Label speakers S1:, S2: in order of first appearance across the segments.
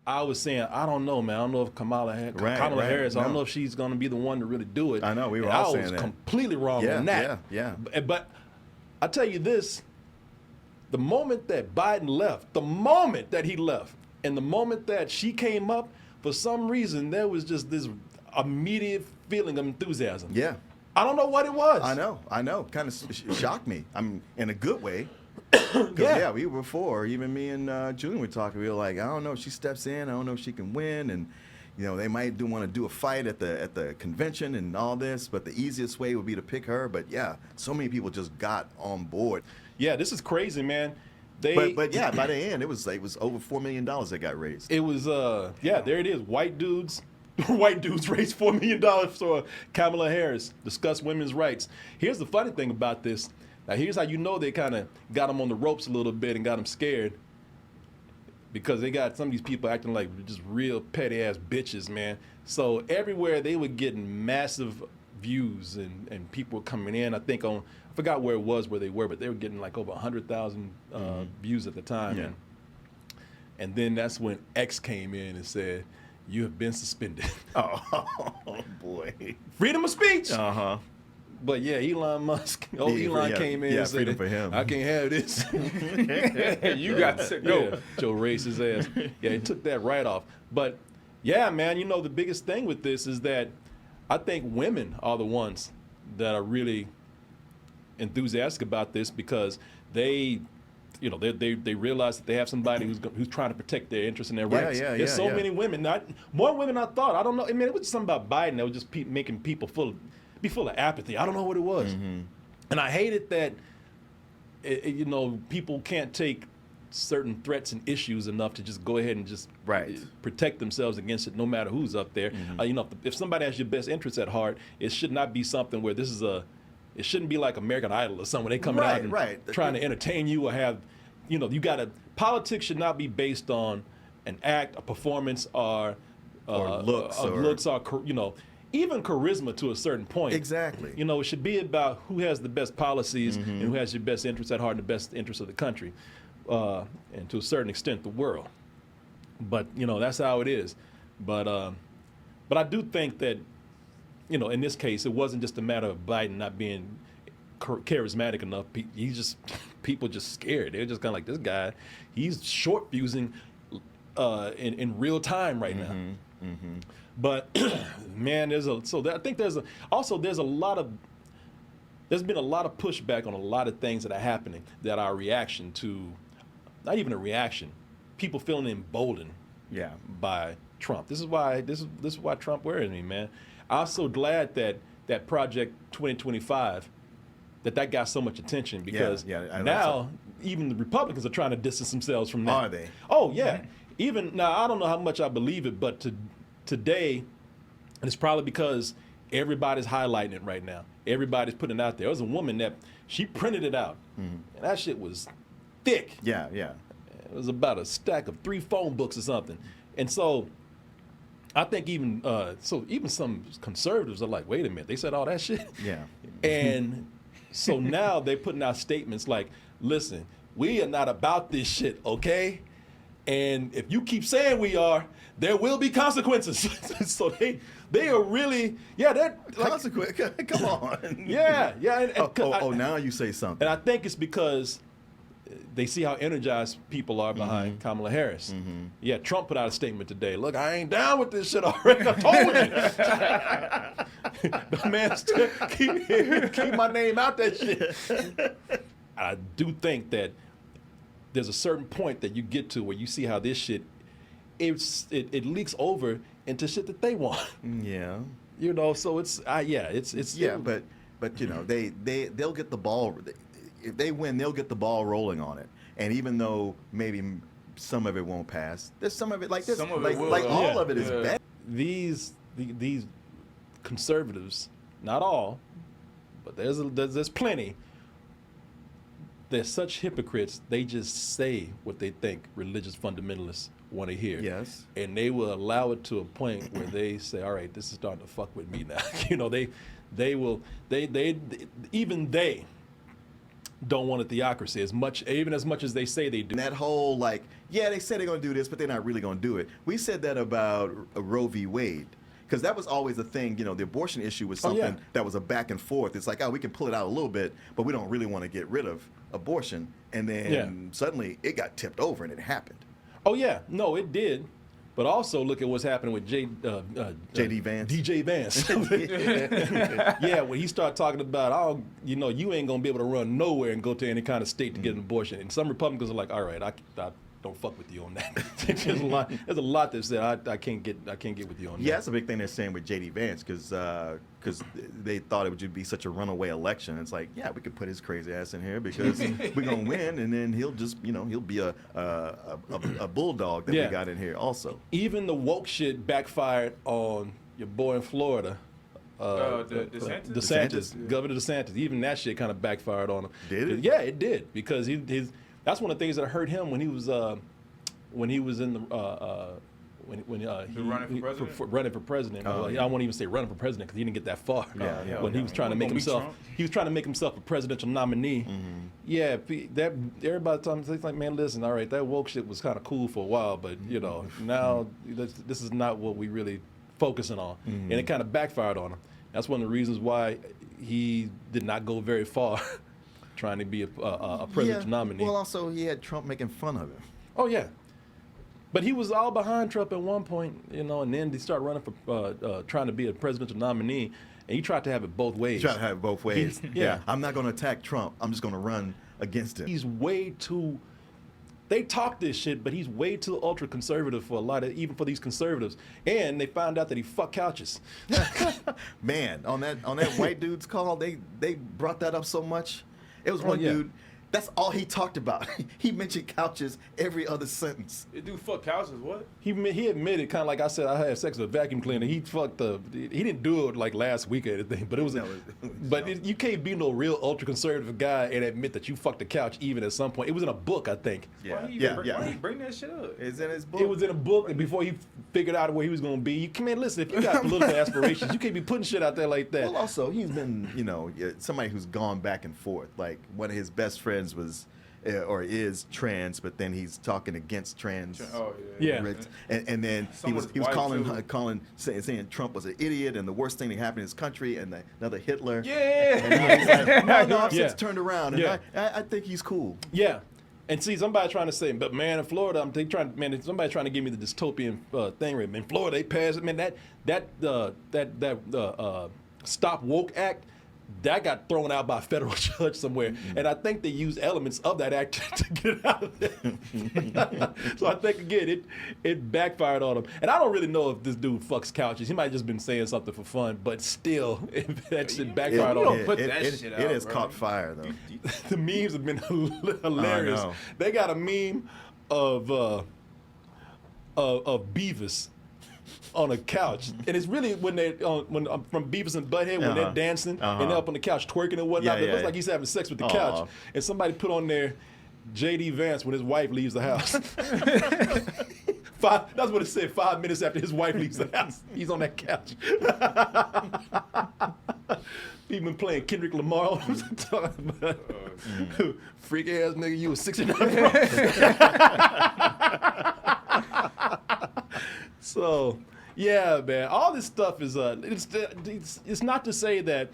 S1: I was saying, I don't know, man. I don't know if Kamala Harris, I don't know if she's going to be the one to really do it.
S2: I know, we were all saying that.
S1: I was completely wrong on that.
S2: Yeah.
S1: But I tell you this, the moment that Biden left, the moment that he left, and the moment that she came up, for some reason, there was just this immediate feeling of enthusiasm.
S2: Yeah.
S1: I don't know what it was.
S2: I know. Kind of shocked me. I mean, in a good way.
S1: Yeah,
S2: we were before, even me and Julian were talking. We were like, I don't know if she steps in. I don't know if she can win. And, you know, they might want to do a fight at the convention and all this. But the easiest way would be to pick her. But, yeah, so many people just got on board.
S1: Yeah, this is crazy, man.
S2: But yeah, by the end, it was over $4 million that got raised.
S1: It was, there it is. White dudes raised $4 million for Kamala Harris, discuss women's rights. Here's the funny thing about this. Now, here's how you know they kind of got them on the ropes a little bit and got them scared. Because they got some of these people acting like just real petty-ass bitches, man. So everywhere they were getting massive views and people were coming in. I think I forgot where it was where they were, but they were getting like over 100,000 views at the time.
S2: Yeah.
S1: And then that's when X came in and said, "You have been suspended."
S2: Oh boy.
S1: Freedom of speech.
S2: Uh-huh.
S1: But yeah, Elon Musk. Elon came in and said,
S2: freedom for him.
S1: "I can't have this."
S3: You got to go.
S1: Yeah, Joe racist ass. Yeah, he took that right off. But yeah, man, you know, the biggest thing with this is that I think women are the ones that are really enthusiastic about this because they realize that they have somebody who's trying to protect their interests and their rights. There's so many women, more women than I thought. I don't know. I mean, it was something about Biden that was just making people be full of apathy. I don't know what it was.
S2: Mm-hmm.
S1: And I hated that, people can't take certain threats and issues enough to just go ahead and just protect themselves against it no matter who's up there.
S2: Mm-hmm.
S1: If somebody has your best interests at heart, it should not be something where it shouldn't be like American Idol or something where they coming out and trying to entertain you or have, politics should not be based on an act, a performance, or
S2: looks,
S1: even charisma to a certain point.
S2: Exactly.
S1: It should be about who has the best policies and who has your best interests at heart and the best interests of the country, and to a certain extent the world. But that's how it is. But I do think that in this case it wasn't just a matter of Biden not being charismatic enough. People just scared. They're just kind of like, this guy, he's short fusing in real time right now.
S2: Mm-hmm.
S1: But man, there's been a lot of pushback on a lot of things that are happening that are a reaction to, not even a reaction, people feeling emboldened by Trump. This is why Trump worries me, man. I'm so glad that Project 2025 that got so much attention because now even the Republicans are trying to distance themselves from that.
S2: Are they?
S1: Oh yeah. Even now, I don't know how much I believe it, but today, and it's probably because everybody's highlighting it right now. Everybody's putting it out there. There was a woman that she printed it out, and that shit was thick.
S2: Yeah.
S1: It was about a stack of 3 phone books or something. And so I think even some conservatives are like, wait a minute, they said all that shit?
S2: Yeah.
S1: And so now they're putting out statements like, listen, we are not about this shit, okay? And if you keep saying we are, there will be consequences. So they are really, they're
S2: consequence. Come on.
S1: Yeah.
S2: And, now you say something.
S1: And I think it's because they see how energized people are behind Kamala Harris.
S2: Mm-hmm.
S1: Yeah, Trump put out a statement today. Look, I ain't down with this shit already. I told you. The man still keep my name out that shit. I do think that there's a certain point that you get to where you see how this shit, it leaks over into shit that they want.
S2: Yeah.
S1: So it's
S2: but they'll get the ball. If they win, they'll get the ball rolling on it. And even though maybe some of it won't pass, there's some of it like this.
S3: Some of it will.
S2: All of it is bad.
S1: These conservatives, not all, but there's plenty. They're such hypocrites. They just say what they think religious fundamentalists want to hear.
S2: Yes.
S1: And they will allow it to a point where they say, all right, this is starting to fuck with me now. don't want a theocracy even as much as they say they do.
S2: And that whole like, yeah, they say they're going to do this, but they're not really going to do it. We said that about Roe v. Wade. Because that was always the thing, you know, the abortion issue was something that was a back and forth. It's like, oh, we can pull it out a little bit, but we don't really want to get rid of abortion. And then suddenly it got tipped over and it happened.
S1: Oh, yeah. No, it did. But also look at what's happening with
S2: J.D. Vance.
S1: DJ Vance. Yeah, when he started talking about, oh, you know, you ain't going to be able to run nowhere and go to any kind of state to get an abortion. And some Republicans are like, all right, I don't fuck with you on that. There's a lot that said I can't get with you on that.
S2: Yeah, that's a big thing they're saying with J.D. Vance because they thought it would be such a runaway election. It's like, yeah, we could put his crazy ass in here because we're gonna win, and then he'll just, you know, he'll be a bulldog that we got in here also.
S1: Even the woke shit backfired on your boy in Florida. DeSantis, Governor DeSantis. Even that shit kind of backfired on him.
S2: Did it?
S1: Yeah, it did, because that's one of the things that hurt him when he was in the running for president. I won't even say running for president because he didn't get that far. When he was trying to make himself a presidential nominee. Yeah, that everybody told him, like, man, listen, all right, that woke shit was kind of cool for a while, but you know, now this is not what we really focusing on, and it kind of backfired on him. That's one of the reasons why he did not go very far. Trying to be a presidential nominee.
S2: Well, also he had Trump making fun of him.
S1: Oh yeah, but he was all behind Trump at one point, you know, and then he started running for trying to be a presidential nominee, and he tried to have it both ways.
S2: Tried to have it both ways. I'm not going to attack Trump. I'm just going to run against him.
S1: He's way too. They talk this shit, but he's way too ultra conservative for a lot of, even for these conservatives. And they found out that he fucked couches.
S2: Man, on that white dude's call, they brought that up so much. It was one dude, that's all he talked about. He mentioned couches every other sentence.
S3: It do fuck couches, what?
S1: He admitted, kind of like I said, I had sex with a vacuum cleaner. He didn't do it like last week or anything, but it was, you can't be no real ultra conservative guy and admit that you fucked a couch even at some point. It was in a book, I think.
S3: Why he bring that shit up?
S2: It's in his book.
S1: It was in a book, and before he figured out where he was going to be. You come in, listen, if you got political aspirations, you can't be putting shit out there like that.
S2: Well, also, he's been, you know, somebody who's gone back and forth. Like, one of his best friends was or is trans, but then he's talking against trans. And then he was saying Trump was an idiot and the worst thing that happened in his country and another Hitler. And now he's like, no, I've since turned around, and I think he's cool.
S1: Yeah. And see, somebody trying to say, but man, in Florida, somebody trying to give me the dystopian thing. Right? In Florida, they passed it. Man, that Stop Woke Act, that got thrown out by a federal judge somewhere, and I think they used elements of that act to get it out of there. So I think, again, it backfired on him. And I don't really know if this dude fucks couches. He might have just been saying something for fun, but still, that shit backfired on him.
S2: It has caught fire, though.
S1: The memes have been hilarious. They got a meme of Beavis on a couch, and it's really when from Beavis and Butthead when they're dancing and they're up on the couch twerking and whatnot. It looks like he's having sex with the couch, and somebody put on there J.D. Vance when his wife leaves the house. That's what it said. 5 minutes after his wife leaves the house, he's on that couch. He's been playing Kendrick Lamar. Talking about freak ass nigga, you was 69. So, yeah, man, all this stuff is it's not to say that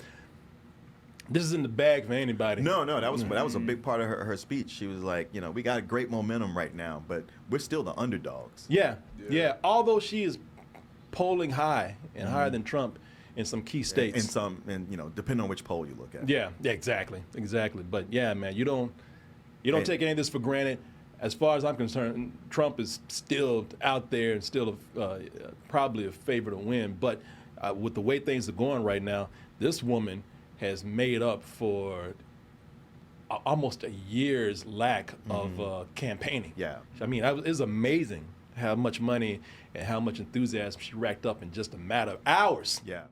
S1: this is in the bag for anybody.
S2: No, that was a big part of her speech. She was like, you know, we got great momentum right now, but we're still the underdogs.
S1: Yeah. Although she is polling high and higher than Trump in some key states.
S2: And you know, depending on which poll you look at.
S1: Yeah, exactly. But yeah, man, you don't take any of this for granted. As far as I'm concerned, Trump is still out there and still probably a favorite to win. But with the way things are going right now, this woman has made up for almost a year's lack of campaigning.
S2: Yeah.
S1: I mean, it's amazing how much money and how much enthusiasm she racked up in just a matter of hours.
S2: Yeah.